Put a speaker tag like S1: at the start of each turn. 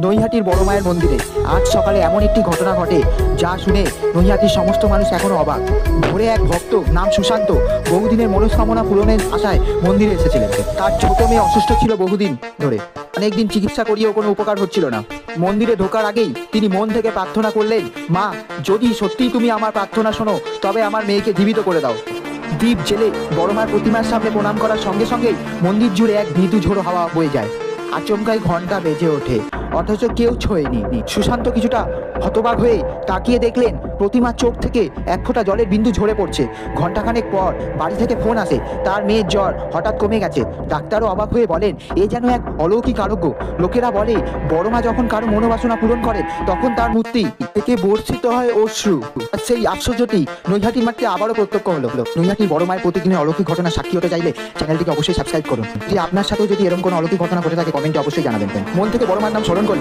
S1: নৈহাটির বড় মায়ের মন্দিরে আজ সকালে এমন একটি ঘটনা ঘটে যা শুনে নৈহাটির সমস্ত মানুষ এখনো অবাক। ভোরে এক ভক্ত নাম সুশান্ত বহুদিনের মনস্কামনা পূরণের আশায় মন্দিরে এসেছিলেন। তার ছোট মেয়ে অসুস্থ ছিল বহুদিন ধরে, অনেকদিন চিকিৎসা করিয়েও কোনো উপকার হচ্ছিল না। মন্দিরে ঢোকার আগেই তিনি মন থেকে প্রার্থনা করলেন, মা, যদি সত্যিই তুমি আমার প্রার্থনা শোনো তবে আমার মেয়েকে জীবিত করে দাও। দ্বীপ জেলে বড় মার প্রতিমার সামনে প্রণাম করার সঙ্গে সঙ্গেই মন্দির জুড়ে এক মৃদু ঝোড়ো হাওয়া বয়ে যায়। আচমকাই ঘন্টা বেজে ওঠে, অথচ কেউ ছোঁয়নি। সুশান্ত কিছুটা হতবাক হয়ে তাকিয়ে দেখলেন প্রতিমার চোখ থেকে এক ফোঁটা জলের বিন্দু ঝরে পড়ছে। ঘন্টাখানেক পর বাড়ি থেকে ফোন আসে, তার মেয়ের জ্বর হঠাৎ কমে গেছে। ডাক্তারও অবাক হয়ে বলেন, এ যেন এক অলৌকিক আরোগ্য। লোকেরা বলে বড় মা যখন কারো মনোবাসনা পূরণ করেন তখন তার মূর্তি থেকে বর্ষিত হয় অশ্রু। আর সেই আশ্চর্যটি নৈহাটির মাঠে আবারও প্রত্যক্ষ হলো। নৈহাটির বড় মায়ের প্রতিদিনের অলৌকিক ঘটনা সাক্ষী হতে চাইলে চ্যানেলটিকে অবশ্যই সাবস্ক্রাইব করুন। যে আপনার সাথেও যদি এরকম কোনো অলৌকিক ঘটনা ঘটে থাকে কমেন্টে অবশ্যই জানাবেন। মন থেকে বড় মার নাম স্মরণ করুন।